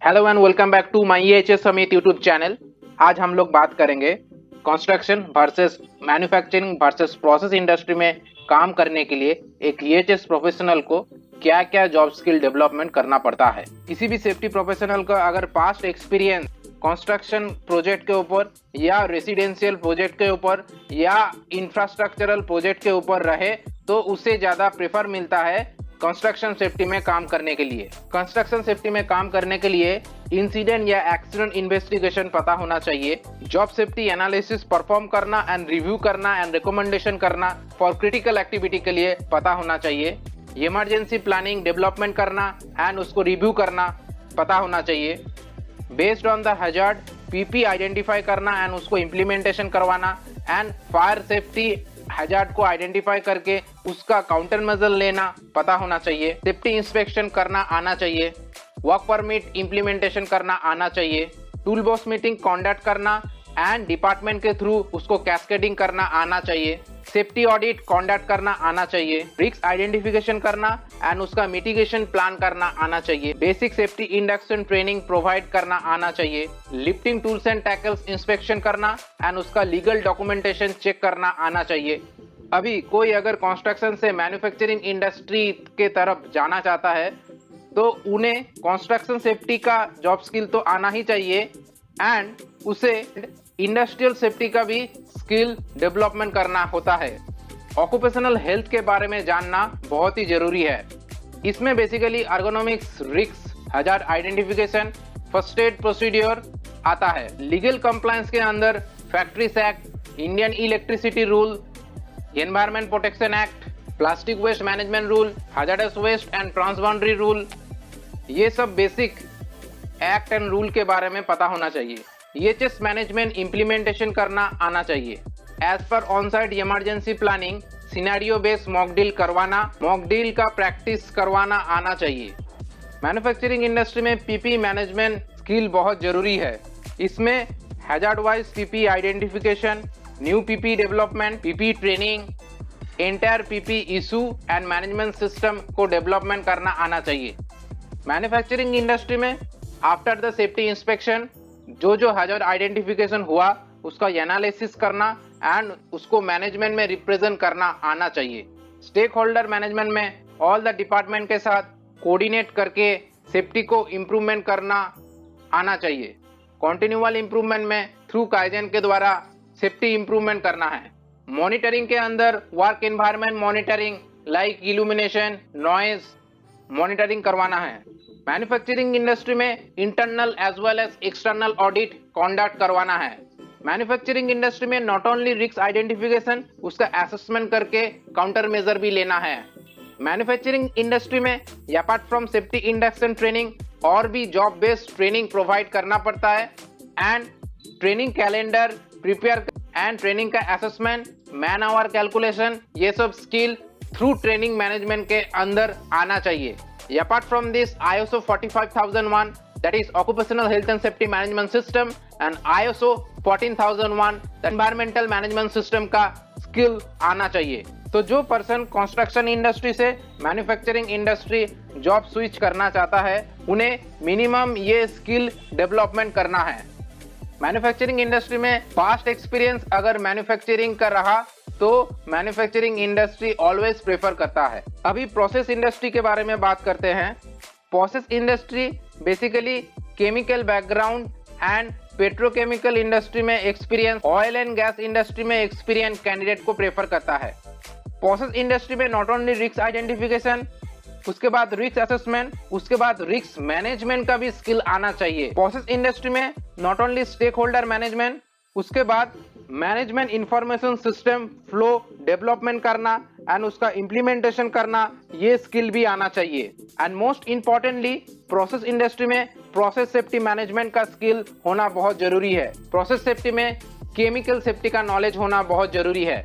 Hello and welcome back to my EHS summit YouTube channel. आज हम लोग बात करेंगे construction versus manufacturing versus process industry में काम करने के लिए एक ईएचएस प्रोफेशनल को क्या क्या जॉब स्किल डेवलपमेंट करना पड़ता है। किसी भी सेफ्टी प्रोफेशनल का अगर पास्ट एक्सपीरियंस कंस्ट्रक्शन प्रोजेक्ट के ऊपर या रेसिडेंशियल प्रोजेक्ट के ऊपर या इंफ्रास्ट्रक्चरल प्रोजेक्ट के ऊपर रहे तो उससे ज़्यादा प्रेफर मिलता है कंस्ट्रक्शन सेफ्टी में काम करने के लिए। कंस्ट्रक्शन सेफ्टी में काम करने के लिए इंसिडेंट या एक्सीडेंट इन्वेस्टिगेशन पता होना चाहिए, जॉब सेफ्टी एनालिसिस परफॉर्म करना एंड रिव्यू करना एंड रिकमेंडेशन करना फॉर क्रिटिकल एक्टिविटी के लिए पता होना चाहिए, इमरजेंसी प्लानिंग डेवलपमेंट करना एंड उसको रिव्यू करना पता होना चाहिए, based on the hazard PP identify करना एंड उसको इम्प्लीमेंटेशन करवाना एंड फायर सेफ्टी हैजार्ड को आइडेंटिफाई करके उसका काउंटर मेजर लेना पता होना चाहिए, सेफ्टी इंस्पेक्शन करना आना चाहिए, वर्क परमिट इम्प्लीमेंटेशन करना आना चाहिए, टूल बॉक्स मीटिंग कंडक्ट करना एंड डिपार्टमेंट के थ्रू उसको कैस्केडिंग करना आना चाहिए, सेफ्टी ऑडिट कंडक्ट करना आना चाहिए, रिस्क आइडेंटिफिकेशन करना एंड उसका मिटिगेशन प्लान करना आना चाहिए, basic safety induction training provide करना आना चाहिए, lifting tools and tackles inspection करना एंड उसका लीगल डॉक्यूमेंटेशन चेक करना आना चाहिए। अभी कोई अगर कंस्ट्रक्शन से मैन्युफैक्चरिंग इंडस्ट्री के तरफ जाना चाहता है तो उन्हें कंस्ट्रक्शन सेफ्टी का जॉब स्किल तो आना ही चाहिए एंड उसे इंडस्ट्रियल सेफ्टी का भी स्किल डेवलपमेंट करना होता है। ऑक्यूपेशनल हेल्थ के बारे में जानना बहुत ही जरूरी है। इसमें basically ergonomics, risk, hazard identification, first aid procedure आता है। लीगल कंप्लायंस के अंदर factories act, Indian electricity rule, environment protection act, plastic waste management rule, hazardous waste and transboundary rule, ये सब बेसिक एक्ट एंड रूल के बारे में पता होना चाहिए। ईएचएस मैनेजमेंट इम्प्लीमेंटेशन करना आना चाहिए। As per on site emergency planning, scenario based mock drill करवाना, मॉक ड्रिल का प्रैक्टिस करवाना आना चाहिए। मैन्युफैक्चरिंग इंडस्ट्री में पीपी मैनेजमेंट स्किल बहुत जरूरी है। इसमें hazard wise PP identification, new PP development, PP training, entire PP issue and management system को डेवलपमेंट करना आना चाहिए। मैन्युफैक्चरिंग इंडस्ट्री में आफ्टर द सेफ्टी इंस्पेक्शन जो हैजार्ड आइडेंटिफिकेशन हुआ उसका एनालिसिस करना एंड उसको मैनेजमेंट में रिप्रेजेंट करना आना चाहिए। स्टेक होल्डर मैनेजमेंट में ऑल द डिपार्टमेंट के साथ कोऑर्डिनेट करके सेफ्टी को इम्प्रूवमेंट करना आना चाहिए। कॉन्टिन्यूअल इम्प्रूवमेंट में थ्रू काइजेन के द्वारा सेफ्टी इम्प्रूवमेंट करना है। मॉनिटरिंग के अंदर work environment monitoring like illumination, noise monitoring करवाना है। मैन्युफैक्चरिंग इंडस्ट्री में internal as well as external audit conduct करवाना है। मैन्युफैक्चरिंग इंडस्ट्री में नॉट ओनली रिस्क आइडेंटिफिकेशन, उसका असेसमेंट करके काउंटर मेजर भी लेना है। मैन्युफैक्चरिंग इंडस्ट्री में apart from safety induction training और भी जॉब बेस्ड ट्रेनिंग प्रोवाइड करना पड़ता है and training calendar prepare and training का असेसमेंट, मैन आवर कैलकुलेशन, ये सब स्किल थ्रू ट्रेनिंग मैनेजमेंट के अंदर आना चाहिए। Apart from this, ISO 45001 that is Occupational Health and Safety Management System and ISO 14001 Environmental Management System का skill आना चाहिए। तो जो पर्सन कंस्ट्रक्शन इंडस्ट्री से मैन्युफैक्चरिंग इंडस्ट्री जॉब स्विच करना चाहता है उन्हें मिनिमम ये स्किल डेवलपमेंट करना है। मैन्युफैक्चरिंग इंडस्ट्री में पास्ट एक्सपीरियंस अगर मैन्युफैक्चरिंग का रहा तो मैन्युफैक्चरिंग इंडस्ट्री ऑलवेज प्रेफर करता है। अभी प्रोसेस इंडस्ट्री के बारे में बात करते हैं। Process industry basically chemical background and petrochemical industry में experience, oil and gas industry में एक्सपीरियंस कैंडिडेट को प्रेफर करता है। प्रोसेस इंडस्ट्री में नॉट ओनली रिस्क आइडेंटिफिकेशन, उसके बाद रिस्क असेसमेंट, उसके बाद रिस्क मैनेजमेंट का भी स्किल आना चाहिए। प्रोसेस इंडस्ट्री में not only stakeholder management, उसके बाद management information system flow development करना एंड उसका इम्प्लीमेंटेशन करना, ये स्किल भी आना चाहिए। And most importantly process industry में प्रोसेस सेफ्टी मैनेजमेंट का स्किल होना बहुत जरूरी है। प्रोसेस सेफ्टी में केमिकल सेफ्टी का नॉलेज होना बहुत जरूरी है।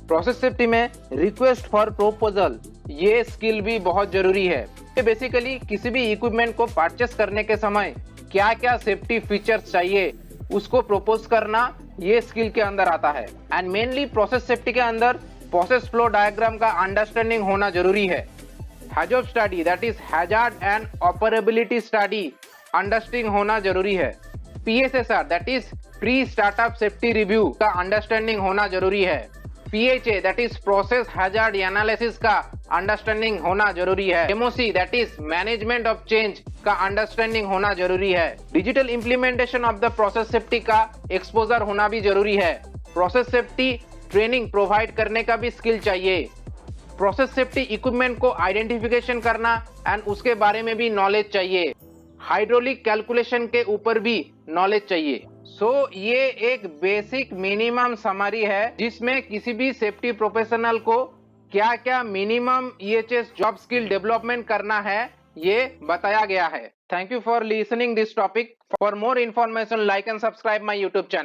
प्रोसेस सेफ्टी में रिक्वेस्ट फॉर प्रपोजल, ये स्किल भी बहुत जरूरी है। ये बेसिकली किसी भी इक्विपमेंट को परचेस करने के समय क्या क्या सेफ्टी फीचर्स चाहिए उसको प्रपोज करना, ये स्किल के अंदर आता है। एंड मेनली प्रोसेस सेफ्टी के अंदर प्रोसेस फ्लो डायग्राम का अंडरस्टैंडिंग होना जरूरी है। HAZOP study that is hazard and operability study understanding होना जरूरी है। PSSR that is pre startup safety review का अंडरस्टैंडिंग होना जरूरी है। PHA that is process hazard analysis का अंडरस्टैंडिंग होना जरूरी है। MOC that is management of change का अंडरस्टैंडिंग होना जरूरी है। Digital implementation of the process safety का एक्सपोजर होना भी जरूरी है। प्रोसेस सेफ्टी ट्रेनिंग प्रोवाइड करने का भी स्किल चाहिए। प्रोसेस सेफ्टी इक्विपमेंट को आइडेंटिफिकेशन करना एंड उसके बारे में भी नॉलेज चाहिए। हाइड्रोलिक कैलकुलेशन के ऊपर भी नॉलेज चाहिए। ये एक बेसिक मिनिमम समरी है जिसमें किसी भी सेफ्टी प्रोफेशनल को क्या क्या minimum EHS job skill development करना है ये बताया गया है। Thank you for listening this topic. For more information like and subscribe my YouTube channel.